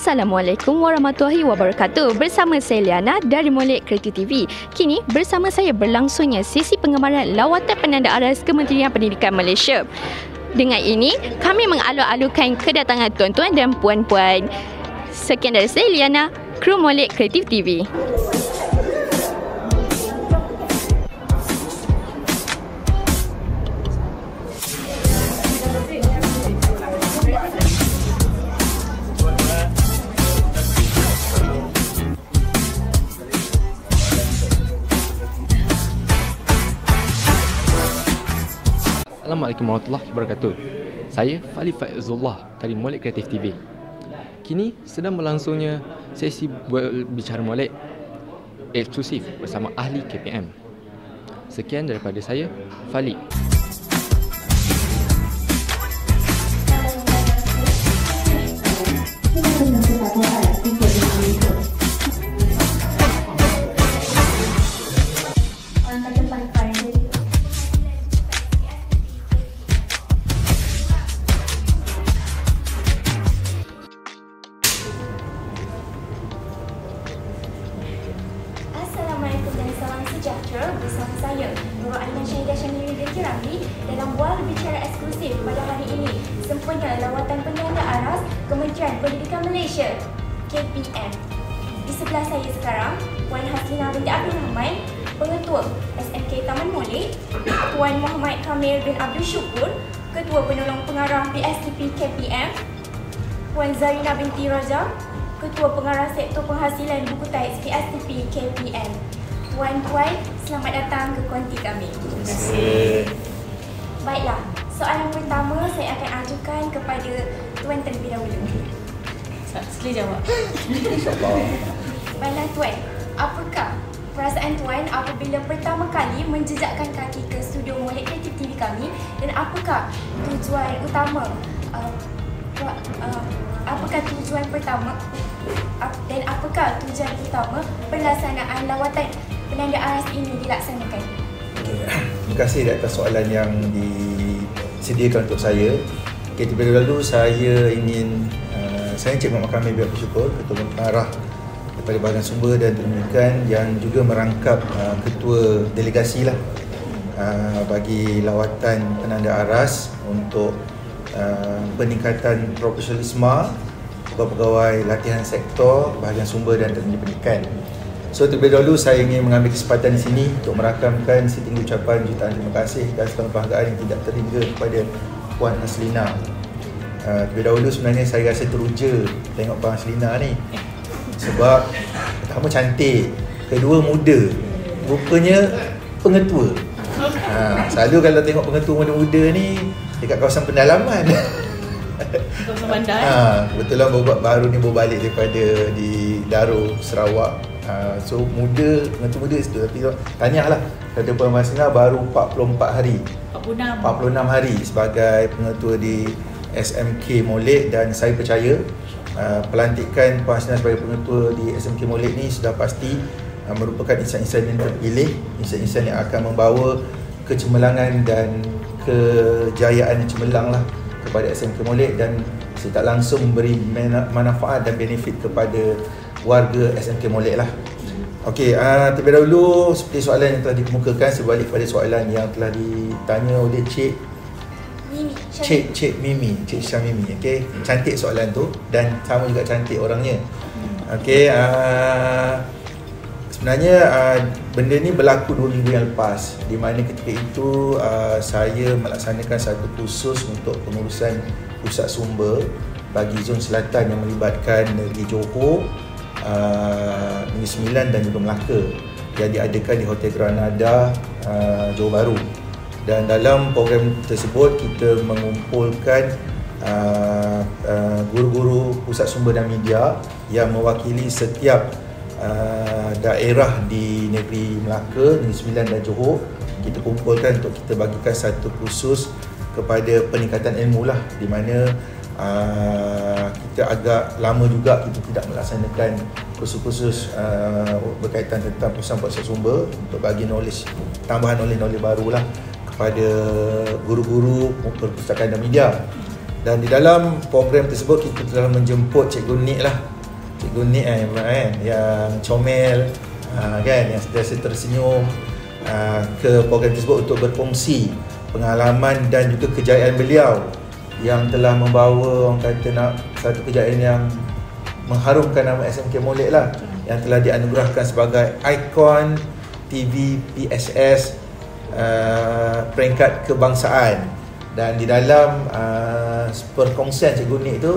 Assalamualaikum warahmatullahi wabarakatuh. Bersama saya Liana dari Molek Kreatif TV. Kini bersama saya berlangsungnya sesi pengamaran lawatan penanda aras Kementerian Pendidikan Malaysia. Dengan ini, kami mengalu-alukan kedatangan tuan-tuan dan puan-puan. Sekian dari saya Liana, kru Molek Kreatif TV. Assalamualaikum warahmatullahi wabarakatuh. Saya Fali Faizullah dari Molek Kreatif TV. Kini sedang berlangsungnya sesi bicara Molek eksklusif bersama ahli KPM. Sekian daripada saya, Fali. Assalamualaikum dan salam sejahtera bersama saya Nur Aiman Syahidah Syamili binti Ramli dalam bual bicara eksklusif pada hari ini sempena lawatan penanda aras Kementerian Pendidikan Malaysia KPM. Di sebelah saya sekarang Puan Haslina binti Abdul Rahman, Pengetua SMK Taman Molek, Puan Muhammad Kamil bin Abdul Syukur, Ketua Penolong Pengarah PSTP KPM, Puan Zarina binti Raja, Ketua Pengarah Sektor Penghasilan Buku Teks PSTP KPM. Puan-puan, selamat datang ke konti kami. Terima kasih. Baiklah, soalan pertama saya akan ajukan kepada Tuan terlebih dahulu. Sekali jawab. Baiklah Tuan, apakah perasaan Tuan apabila pertama kali menjejakkan kaki ke studio Molek Kreatif TV kami, dan apakah tujuan utama pelaksanaan lawatan penanda aras ini dilaksanakan? Terima kasih atas soalan yang disediakan untuk saya. Terlebih dahulu saya ingin Encik Muhammad Kamil bin Abdul Syukur, Ketua Pengarah daripada Bahagian Sumber dan Pendidikan yang juga merangkap ketua delegasi bagi lawatan penanda aras untuk peningkatan profesionalisme pegawai-pegawai latihan sektor, bahagian sumber dan teknologi pendidikan. So terlebih dahulu saya ingin mengambil kesempatan di sini untuk merakamkan setinggi ucapan jutaan terima kasih dan segala penghargaan yang tidak terhingga kepada Puan Haslina. Terlebih dahulu sebenarnya saya rasa teruja tengok Puan Haslina ni, sebab pertama cantik, kedua muda, rupanya pengetua. Selalu kalau tengok pengetua muda-muda ni dekat kawasan pendalaman. Kawasan bandar. Kebetulan baru ni balik daripada di Darul, Sarawak. So muda, pengetua muda situ. Tapi tanyalah, kata Puan Haslina baru 44 hari 46 hari sebagai pengetua di SMK Molek, dan saya percaya pelantikan Puan Haslina sebagai pengetua di SMK Molek ni sudah pasti merupakan insan-insan yang terpilih, insan-insan yang akan membawa kecemerlangan dan kejayaan yang cemerlang kepada SMK Molek, dan saya tak langsung memberi manfaat dan benefit kepada warga SMK Molek Okey, terlebih dahulu seperti soalan yang telah dikemukakan, sebalik pada soalan yang telah ditanya oleh Cik Mimi, Cik Syamimi. Okey, cantik soalan tu dan sama juga cantik orangnya. Okey, sebenarnya benda ni berlaku 2 minggu yang lepas, di mana ketika itu saya melaksanakan satu kursus untuk pengurusan pusat sumber bagi zon selatan yang melibatkan negeri Johor, Negeri Sembilan dan juga Melaka, yang diadakan di Hotel Granada, Johor Bahru. Dan dalam program tersebut kita mengumpulkan guru-guru pusat sumber dan media yang mewakili setiap daerah di negeri Melaka, Negeri Sembilan dan Johor. Kita kumpulkan untuk kita bagikan satu kursus kepada peningkatan ilmu di mana kita agak lama juga kita tidak melaksanakan kursus-kursus berkaitan tentang pusat sumber untuk bagi knowledge, tambahan knowledge baru kepada guru-guru perpustakaan dan media. Dan di dalam program tersebut kita telah menjemput Cikgu Nik lah. Cikgu Nik kan, yang comel, kan, yang sentiasa tersenyum ke program tersebut untuk berkongsi pengalaman dan juga kejayaan beliau yang telah membawa, orang kata, nak satu kejayaan yang mengharumkan nama SMK Molek lah, yang telah dianugerahkan sebagai ikon TV PSS peringkat kebangsaan. Dan di dalam perkongsian Cikgu Nik tu,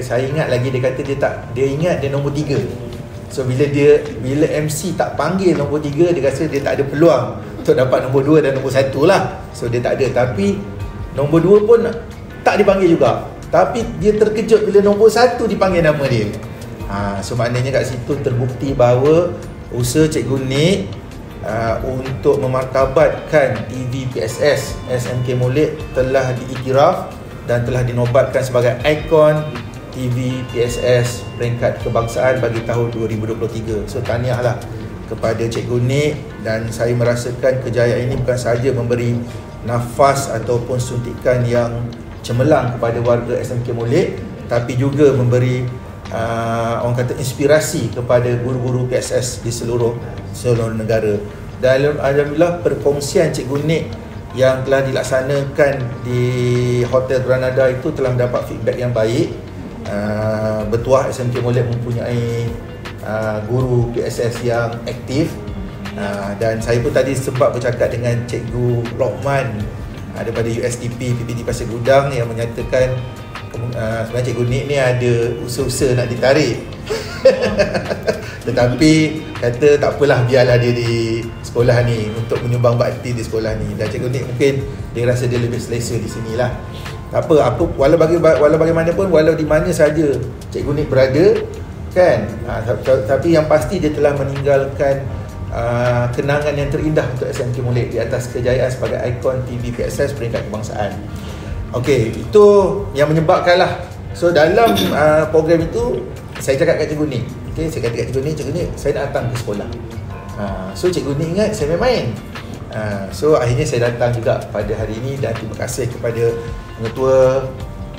saya ingat lagi, dia kata dia ingat dia nombor 3. So bila MC tak panggil nombor 3, dia rasa dia tak ada peluang untuk dapat nombor 2 dan nombor 1 lah. So dia tak ada. Tapi nombor 2 pun tak dipanggil juga. Tapi dia terkejut bila nombor 1 dipanggil nama dia. So maknanya kat situ terbukti bahawa usaha Cikgu Nik untuk memartabatkan TV PSS SMK Molek telah diiktiraf dan telah dinobatkan sebagai ikon TV PSS peringkat kebangsaan bagi tahun 2023. So tahniahlah kepada Cikgu Nik, dan saya merasakan kejayaan ini bukan sahaja memberi nafas ataupun suntikan yang cemerlang kepada warga SMK Molek, tapi juga memberi orang kata inspirasi kepada guru-guru PSS di seluruh negara. Dan alhamdulillah perkongsian Cikgu Nik yang telah dilaksanakan di Hotel Granada itu telah mendapat feedback yang baik. Bertuah SMK Molek mempunyai guru PSS yang aktif, dan saya pun tadi sempat bercakap dengan Cikgu Lokman daripada USDP PPT Pasir Gudang yang menyatakan sebenarnya Cikgu Nik ni ada usaha-usaha nak ditarik. Tetapi kata tak apalah, biarlah dia di sekolah ni untuk menyumbang bakti di sekolah ni. Dan Cikgu Nik mungkin dia rasa dia lebih selesa di sinilah. Tak apa, walau bagaimanapun, walau di mana saja Cikgu Nik berada, kan, tapi yang pasti dia telah meninggalkan kenangan yang terindah untuk SMK Molek di atas kejayaan sebagai ikon TV PSS peringkat kebangsaan. Okey, itu yang menyebabkan lah. So dalam program itu saya cakap kat Cikgu Nik, okay, saya kata kat Cikgu Nik, saya nak datang ke sekolah. So Cikgu Nik ingat saya main-main. So akhirnya saya datang juga pada hari ini, dan terima kasih kepada pengetua,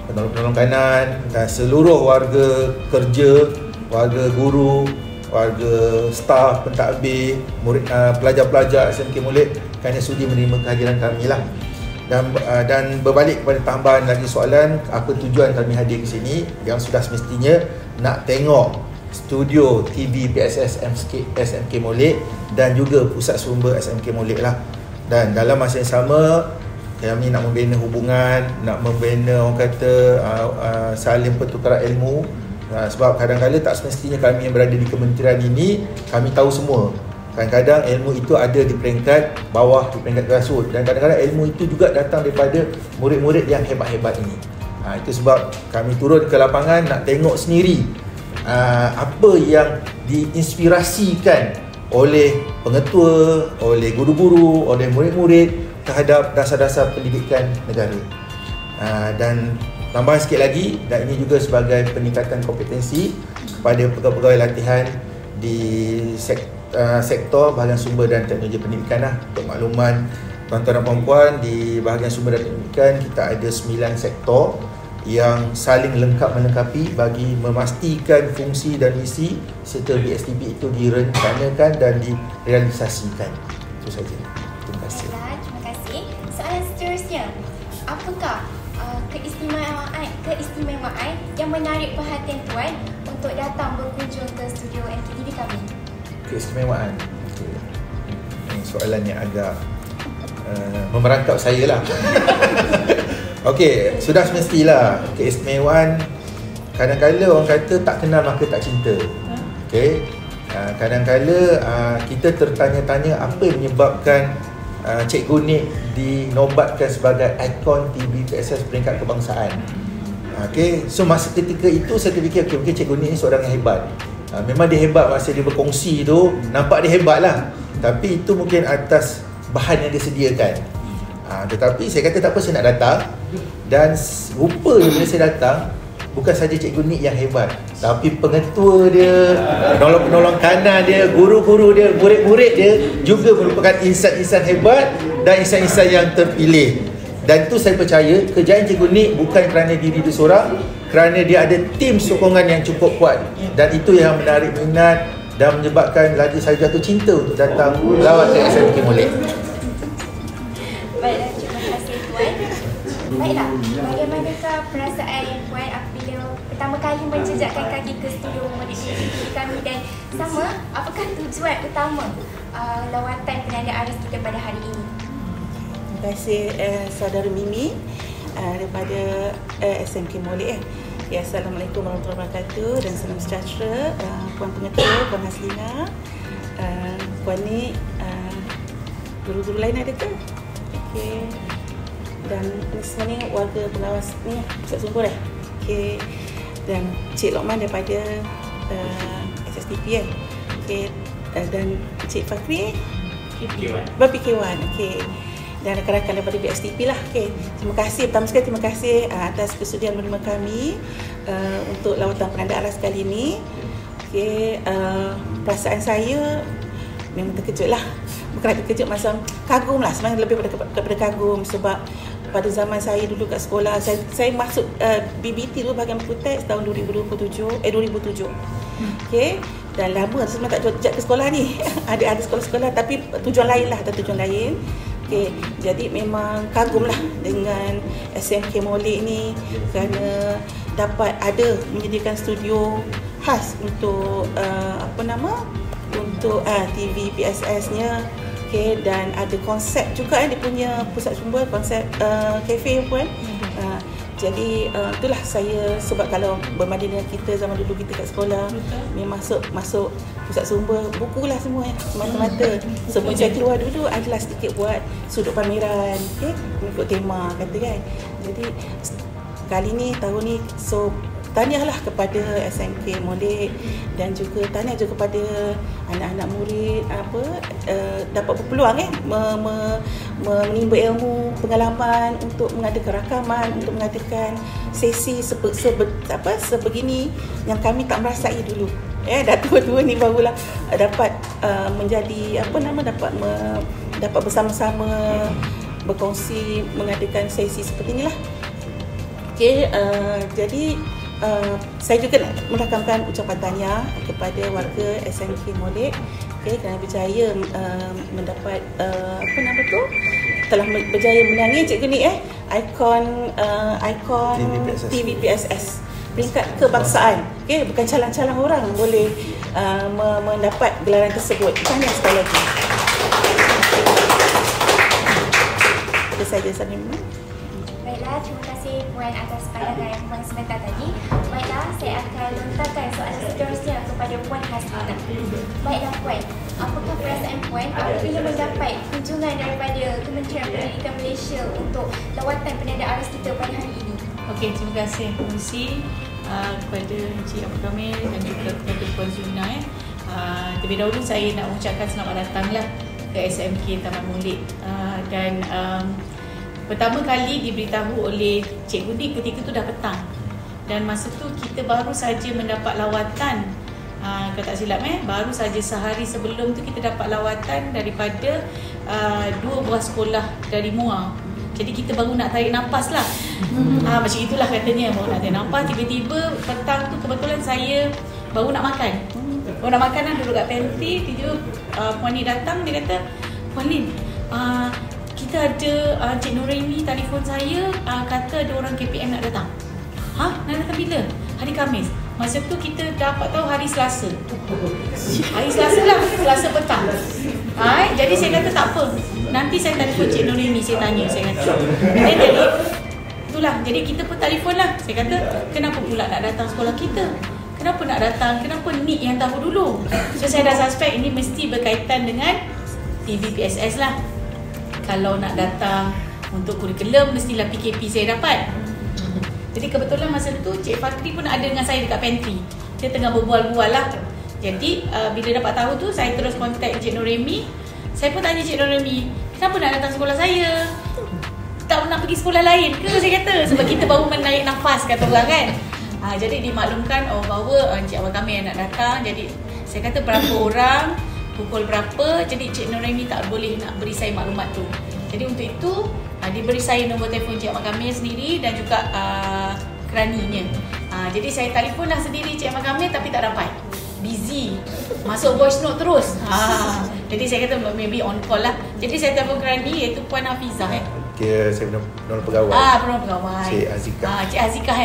penolong-penolong kanan dan seluruh warga kerja, warga guru, warga staf, pentadbir, murid, pelajar-pelajar SMK Molek kerana sudi menerima kehadiran kami lah. Dan berbalik kepada tambahan lagi soalan, apa tujuan kami hadir ke sini, yang sudah semestinya nak tengok studio TV PSS SMK Molek dan juga pusat sumber SMK Molek lah. Dan dalam masa yang sama, kami nak membina hubungan, nak membina, orang kata, saling pertukaran ilmu. Sebab kadang-kadang tak semestinya kami yang berada di kementerian ini kami tahu semua. Kadang-kadang ilmu itu ada di peringkat bawah, di peringkat grassroots, dan kadang-kadang ilmu itu juga datang daripada murid-murid yang hebat-hebat ini. Itu sebab kami turun ke lapangan nak tengok sendiri apa yang diinspirasikan oleh pengetua, oleh guru-guru, oleh murid-murid terhadap dasar-dasar pendidikan negara. Dan tambahan sikit lagi, dan ini juga sebagai peningkatan kompetensi kepada pegawai-pegawai latihan di sektor bahagian sumber dan teknologi pendidikan lah. Untuk makluman tuan-tuan dan puan-puan, di bahagian sumber dan pendidikan kita ada 9 sektor yang saling lengkap-melengkapi bagi memastikan fungsi dan misi serta BSTP itu direncanakan dan direalisasikan. Itu saja. Terima kasih. Terima kasih. Soalan seterusnya, apakah keistimewaan yang menarik perhatian tuan untuk datang berkunjung ke studio MKTV kami? Keistimewaan. Ini soalan yang agak memerangkap saya lah. Okey, sudah semestilah keistimewaan. Kadang-kadang orang kata tak kenal maka tak cinta. Okey, kadang-kadang kita tertanya-tanya apa yang menyebabkan Cikgu Nik dinobatkan sebagai ikon TV PSS peringkat kebangsaan. Okey, so masa ketika itu saya terfikir, okay, mungkin Cikgu Nik ni seorang yang hebat. Memang dia hebat masa dia berkongsi tu, nampak dia hebat lah. Tapi itu mungkin atas bahan yang dia sediakan. Tetapi saya kata tak apa, saya nak datang. Dan rupanya bila saya datang, bukan saja Cikgu Nik yang hebat, tapi pengetua dia, penolong-penolong kanan dia, guru-guru dia, murid-murid dia juga merupakan insan-insan hebat dan insan-insan yang terpilih. Dan itu saya percaya kejayaan Cikgu Nik bukan kerana diri dia seorang, kerana dia ada tim sokongan yang cukup kuat. Dan itu yang menarik minat dan menyebabkan lagi saya jatuh cinta untuk datang lawat ke SMK Molek. Baiklah, terima kasih Puan. Baiklah, bagaimanakah perasaan Puan apabila pertama kali menjejakkan kaki ke studio Molek kami, dan sama, apakah tujuan utama lawatan penanda aras kita pada hari ini? Terima kasih saudara Mimi daripada SMK Molek. Ya, Assalamualaikum warahmatullahi wabarakatuh dan salam sejahtera Puan Pengetua, Puan Haslina, Puan Nik, guru-guru lain ada ke? Okey. Dan semua ni warga pengawas ni Pusat Sumber Okey. Dan Cik Lokman daripada SSTP Okey. Dan Cik Fakri PK1. Okey. Dan rakan-rakan daripada BSTP lah. Okay. Terima kasih, pertama sekali terima kasih atas kesudian menerima kami untuk lawatan penanda aras kali ini. Okay. Perasaan saya memang terkejut lah. Bukan terkejut, macam kagum lah. Sebenarnya lebih daripada kagum, sebab pada zaman saya dulu kat sekolah, saya masuk BBT dulu bahagian Putet tahun 2007. Okay. Dan lama sebenarnya tak jejak ke sekolah ni. ada sekolah-sekolah tapi tujuan lain lah, ada tujuan lain. Okay, jadi memang kagum lah dengan SMK Molek ni kerana dapat ada menyediakan studio khas untuk untuk TV PSS-nya. Okay, dan ada konsep juga dia punya pusat sumber, konsep kafe pun. Jadi itulah saya, sebab kalau berbanding dengan kita zaman dulu kita kat sekolah, memang masuk pusat sumber, buku lah semua semata-mata. Sebelum saya keluar dulu adalah sedikit buat sudut pameran, okay, mengikut tema kata kan. Jadi kali ni, tahun ni, so tahniahlah kepada SMK Molek dan juga tahniah juga kepada anak-anak murid dapat berpeluang menimba ilmu, pengalaman untuk mengadakan rakaman, untuk mengadakan sesi sebegini yang kami tak merasai dulu. Dah tua-tua ni barulah dapat menjadi dapat bersama-sama berkongsi mengadakan sesi seperti inilah. Okey, jadi saya juga nak merakamkan ucapan tahniah kepada warga SMK Molek, okay, kerana berjaya mendapat telah berjaya menangi Cikgu Nik ikon TV PSS peringkat kebangsaan. Okay, bukan calang-calang orang boleh mendapat gelaran tersebut. Tahniah sekali lagi. Itu saja saya. Baiklah, terima kasih Puan atas pandangan Puan sebentar tadi. Baiklah, saya akan lontarkan soalan seterusnya kepada Puan Haslina. Baiklah Puan, apakah perasaan Puan apabila mendapat kunjungan daripada Kementerian Pendidikan Malaysia untuk lawatan penanda aras kita pada hari ini? Okey, terima kasih Fungsi kepada Encik Abdul Kamil dan juga kepada Puan Zuna. Terlebih dahulu saya nak mengucapkan selamat datanglah ke SMK Taman Molek dan pertama kali diberitahu oleh Cikgu Nik ketika tu dah petang, dan masa tu kita baru saja mendapat lawatan, kalau tak silap baru saja sehari sebelum tu kita dapat lawatan daripada 2 buah sekolah dari Muar. Jadi kita baru nak tarik nafas lah. Macam itulah katanya, baru nak tarik nafas. Tiba-tiba petang tu kebetulan saya baru nak makan. Baru nak makan lah, duduk kat pantry. Tiba-tiba Puan Nik datang, dia kata, Puan Lin, kita ada Cik Nuraini telefon saya, kata ada orang KPM nak datang. Nak datang bila? Hari Khamis. Masa tu kita dapat tahu hari Selasa. Hari Selasa lah, Selasa petang. Jadi saya kata tak apa, nanti saya telefon Cik Nuraini, saya tanya, saya kata. Jadi itulah, jadi kita pun telefon lah. Saya kata, kenapa pula nak datang sekolah kita? Kenapa nak datang? Kenapa Nik yang tahu dulu? So saya dah suspect ini mesti berkaitan dengan TV PSS lah. Kalau nak datang untuk kurikulum, mestilah PKP saya dapat. Jadi kebetulan masa tu Cik Fakri pun ada dengan saya dekat pantry. Dia tengah berbual-bual lah. Jadi bila dapat tahu tu, saya terus kontak Cik Nuraini. Saya pun tanya Cik Nuraini, kenapa nak datang sekolah saya? Tak nak pergi sekolah lain ke? Saya kata, sebab kita baru menarik nafas, kata orang kan. Jadi dimaklumkan bahawa Encik Abang kami yang nak datang. Jadi saya kata berapa orang, pukul berapa. Jadi Cik Nuraini tak boleh nak beri saya maklumat tu. Jadi untuk itu Dia beri saya nombor telefon Cik Ahmad Kamil sendiri dan juga keraninya. Jadi saya telefonlah sendiri Cik Ahmad Kamil tapi tak dapat. Busy. Masuk voice note terus. Jadi saya kata maybe on call lah. Jadi saya telefon kerani iaitu Puan Hafizah. Dia saya penolong pegawai. Penolong pegawai. Cik Azikah. Cik Azikah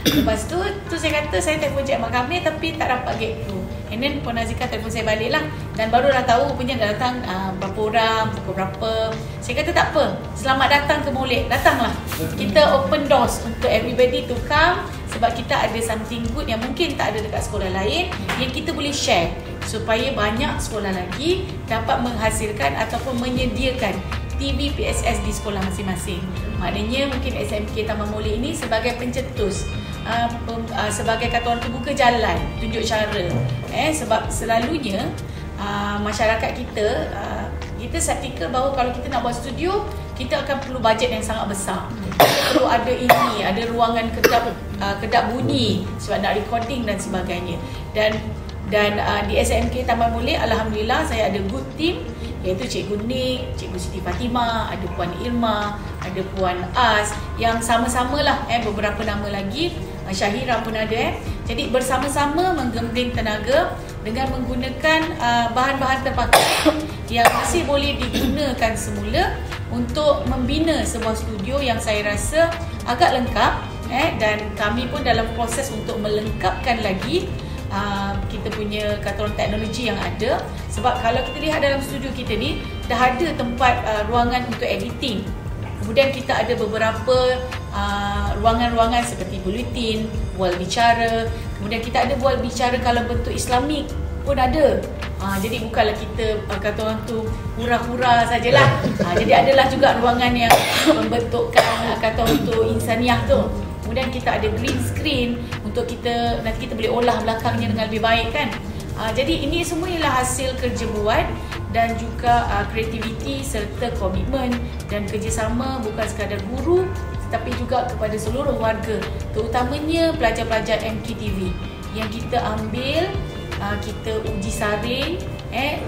Lepas tu saya kata saya telefon Cik Ahmad Kamil tapi tak dapat get through. And then Puan Azikah telefon saya balik lah. Dan baru dah tahu punya dah datang berapa orang, pukul berapa. Saya kata tak apa, selamat datang ke Molek. Datanglah. Kita open doors untuk everybody to come. Sebab kita ada something good yang mungkin tak ada dekat sekolah lain yang kita boleh share supaya banyak sekolah lagi dapat menghasilkan ataupun menyediakan TV PSS di sekolah masing-masing. Maknanya mungkin SMK Taman Molek ini sebagai pencetus, sebagai kata orang tu buka jalan, tunjuk cara. Sebab selalunya masyarakat kita settle bahawa kalau kita nak buat studio, kita akan perlu bajet yang sangat besar. Kita perlu ada ini, ada ruangan kedap bunyi sebab nak recording dan sebagainya. Dan di SMK Taman Molek, alhamdulillah saya ada good team, iaitu Cikgu Nik, Cikgu Siti Fatimah, ada Puan Irma, ada Puan As, yang sama-samalah beberapa nama lagi, Syahira pun ada. Jadi bersama-sama menggembring tenaga dengan menggunakan bahan-bahan terpakai yang masih boleh digunakan semula untuk membina sebuah studio yang saya rasa agak lengkap, dan kami pun dalam proses untuk melengkapkan lagi kita punya kata orang teknologi yang ada. Sebab kalau kita lihat dalam studio kita ni dah ada tempat ruangan untuk editing. Kemudian kita ada beberapa ruangan-ruangan seperti bulletin, wall bicara. Kemudian kita ada wall bicara kalau bentuk Islamik pun ada. Jadi bukanlah kita kata orang tu hura-hura sajalah. Jadi adalah juga ruangan yang membentukkan kata orang tu insaniah tu. Kemudian kita ada green screen untuk nanti kita boleh olah belakangnya dengan lebih baik kan. Jadi ini semua ialah hasil kerja buat dan juga kreativiti serta komitmen dan kerjasama bukan sekadar guru tetapi juga kepada seluruh warga, terutamanya pelajar-pelajar MKTV yang kita ambil, kita uji saring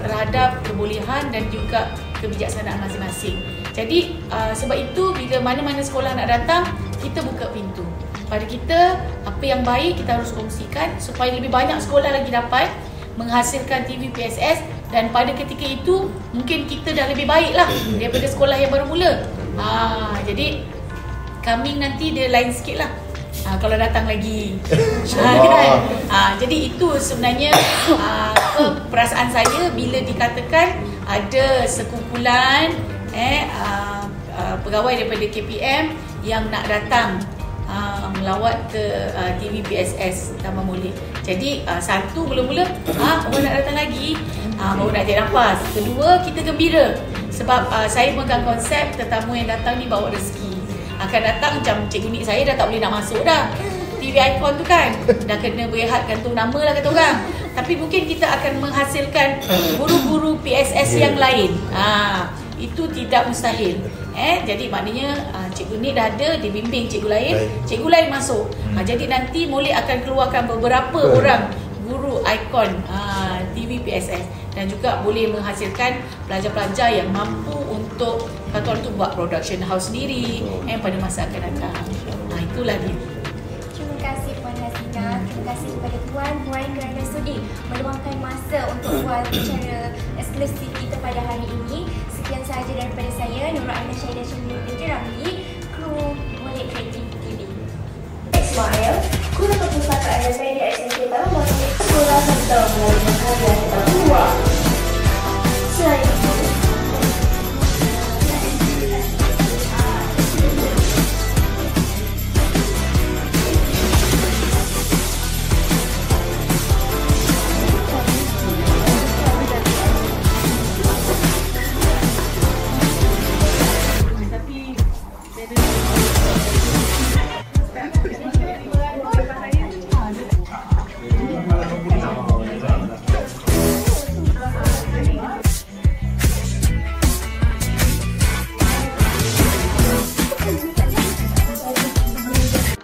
terhadap kebolehan dan juga kebijaksanaan masing-masing. Jadi sebab itu bila mana-mana sekolah nak datang, kita buka pintu. Pada kita, apa yang baik kita harus kongsikan supaya lebih banyak sekolah lagi dapat menghasilkan TV PSS, dan pada ketika itu mungkin kita dah lebih baik lah daripada sekolah yang baru mula. Jadi coming nanti dia lain sikit lah kalau datang lagi. Jadi itu sebenarnya perasaan saya bila dikatakan ada sekumpulan pegawai daripada KPM yang nak datang melawat ke TV PSS Taman Molek. Jadi satu mula-mula orang nak datang lagi, baru nak jadi nafas. Kedua, kita gembira sebab saya pegang konsep tetamu yang datang ni bawa rezeki. Akan datang macam Cikgu Nik saya dah tak boleh nak masuk dah. TV Icon tu kan dah kena berehat gantung nama lah kata orang. Tapi mungkin kita akan menghasilkan guru-guru PSS yang lain. Itu tidak mustahil. Jadi maknanya Cikgu Nik dah ada, dia bimbing cikgu lain masuk. Jadi nanti Molek akan keluarkan beberapa orang guru ikon TV PSS dan juga boleh menghasilkan pelajar-pelajar yang mampu untuk kata orang tu buat production house sendiri pada masa akan datang. Itulah dia. Terima kasih Puan Hasina, terima kasih kepada Puan kerana sudi meluangkan masa untuk buat bicara eksklusif kita pada hari ini. Sekian sahaja daripada saya, Nurul Aina Syahidah Syamil binti Ramli, kru Molek Kreatif TV. Ismail, guru perpustakaan dan media SMK Taman Molek, sekolah serta melalui karya tertua. Selain itu,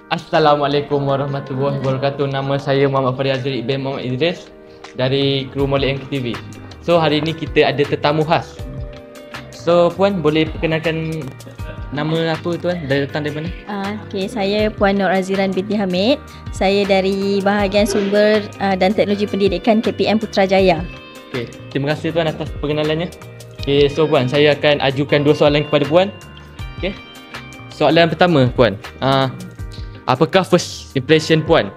Assalamualaikum warahmatullahi wabarakatuh. Nama saya Muhammad Farid Azri bin Muhammad Idris dari kru Molek MKTV. So hari ini kita ada tetamu khas. So Puan boleh perkenalkan nama apa Tuan, datang dari mana? Okay, saya Puan Nur Aziran binti Hamid. Saya dari bahagian Sumber dan Teknologi Pendidikan KPM Putrajaya. Okay, terima kasih Tuan atas perkenalannya. Okay, so Puan, saya akan ajukan 2 soalan kepada Puan. Okay. Soalan pertama Puan, apakah first impression Puan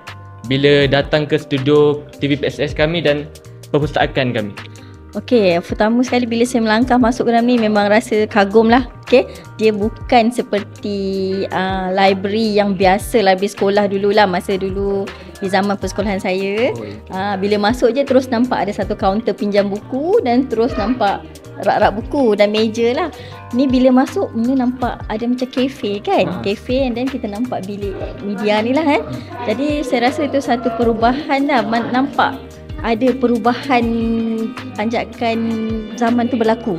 bila datang ke studio TVPSS kami dan perpustakaan kami? Okey, pertama sekali bila saya melangkah masuk ke dalam ni memang rasa kagum lah. Okey, dia bukan seperti library yang biasa, library sekolah dululah, masa dulu di zaman persekolahan saya. Bila masuk je terus nampak ada satu kaunter pinjam buku dan terus nampak rak-rak buku dan meja lah. Ni bila masuk ni nampak ada macam kafe kan, kafe, and then kita nampak bilik media ni lah kan. Jadi saya rasa itu satu perubahan lah, nampak ada perubahan anjakan zaman tu berlaku.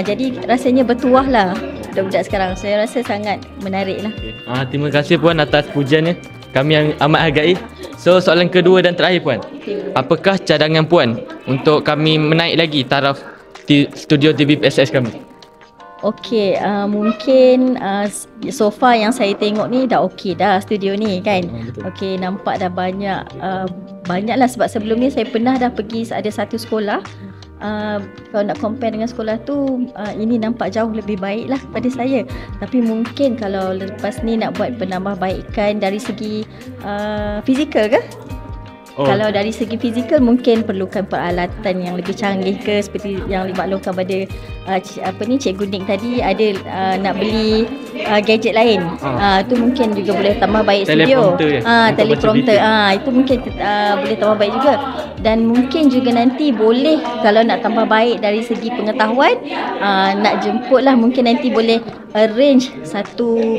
Jadi rasanya bertuah lah budak-budak sekarang. Saya rasa sangat menarik lah. Terima kasih Puan atas pujiannya. Kami yang amat hargai. So soalan kedua dan terakhir Puan. Apakah cadangan Puan untuk kami menaik lagi taraf studio TVPSS kami? Okey, mungkin so far yang saya tengok ni dah okey dah studio ni kan. Okey, nampak dah banyak lah, sebab sebelum ni saya pernah dah pergi ada satu sekolah. Kalau nak compare dengan sekolah tu, ini nampak jauh lebih baik lah pada saya. Tapi mungkin kalau lepas ni nak buat penambahbaikan dari segi fizikal ke? Kalau dari segi fizikal mungkin perlukan peralatan yang lebih canggih ke, seperti yang dimaklumkan pada Cikgu Nik tadi ada nak beli gadget lain. Tu mungkin juga boleh tambah baik studio. Teleprompter. Itu mungkin boleh tambah baik juga. Dan mungkin juga nanti boleh kalau nak tambah baik dari segi pengetahuan, nak jemput lah, mungkin nanti boleh arrange satu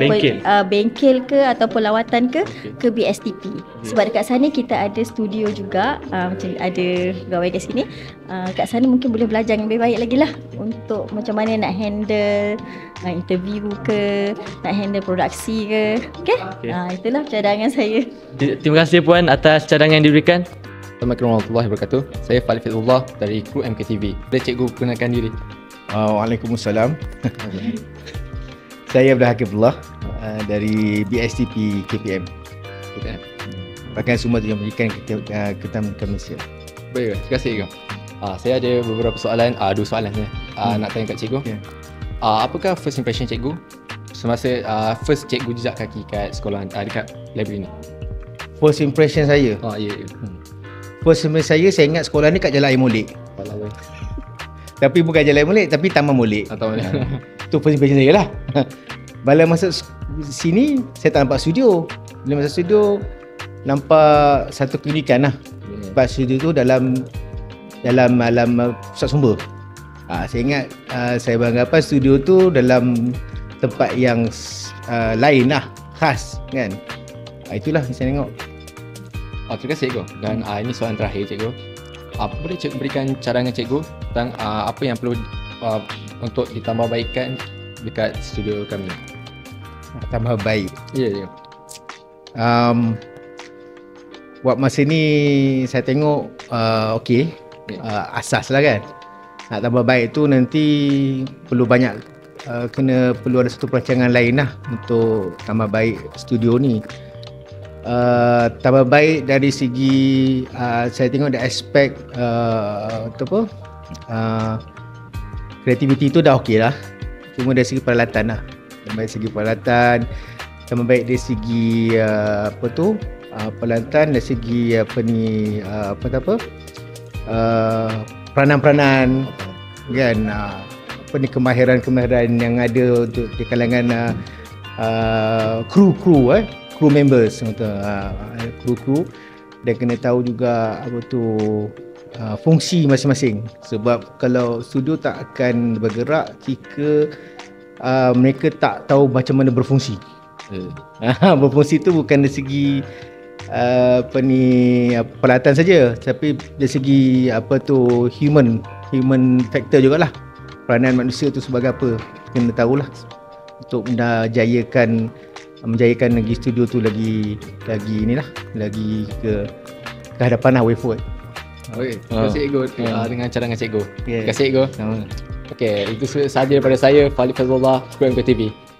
bengkel ke ataupun lawatan ke BSTP. Sebab dekat sana kita ada studio juga, macam ada pegawai kat sini. Kat sana mungkin boleh belajar yang lebih baik lagi lah untuk macam mana nak handle interview ke, nak handle produksi ke. Okay? Itulah cadangan saya. Terima kasih Puan atas cadangan yang diberikan. Assalamualaikum warahmatullahi wabarakatuh. Saya Fali Fizullah dari kru MKTV. Boleh cikgu perkenalkan diri? Waalaikumsalam. Saya Abdul Hakimullah dari BSTP KPM. Pakaian Sumber yang Pendidikan Ketamkan Malaysia. Baik, terima kasih cikgu. Saya ada beberapa soalan, 2 soalan saya nak tanya kat cikgu. Apakah first impression cikgu semasa first cikgu jejak kaki kat sekolah dekat library ni? First impression saya? First impression saya ingat sekolah ni kat Jalan Air Molek. Tapi bukan Jalan Air Molek, tapi Taman Molek. Itu first impression saya lah. Bila masuk sini, saya tak nampak studio. Bila masuk studio, nampak satu keunikan lah. Sebab studio tu dalam pusat sumber. Saya ingat saya beranggapan studio tu dalam tempat yang lain lah, khas kan. Itulah yang saya tengok. Terima kasih cikgu. Dan ini soalan terakhir cikgu. Boleh cikgu berikan cadangan cikgu tentang apa yang perlu untuk ditambah baikkan dekat studio kami? Tambah baik? Ya. Buat masa ni saya tengok okey, asas lah kan. Nak tambah baik tu nanti perlu banyak, perlu ada satu perancangan lain lah untuk tambah baik studio ni. Tambah baik dari segi saya tengok ada aspek kreativiti tu dah okey lah. Cuma dari segi peralatan lah, tambah baik segi peralatan, tambah baik dari segi peralatan, dari segi peranan-peranan kan, kemahiran yang ada untuk di kalangan kru members, kru dan kena tahu juga fungsi masing-masing. Sebab kalau studio tak akan bergerak jika mereka tak tahu macam mana berfungsi. Berfungsi tu bukan dari segi peralatan saja, tapi dari segi human factor jugalah. Peranan manusia tu sebagai apa, kena tahulah untuk menjayakan lagi studio tu lagi ke hadapan lah, way forward. Okey, terima kasih cikgu dengan cadangan cikgu. Terima kasih cikgu. Okey, itu sahaja daripada saya, Fali Fazlullah, QMK TV.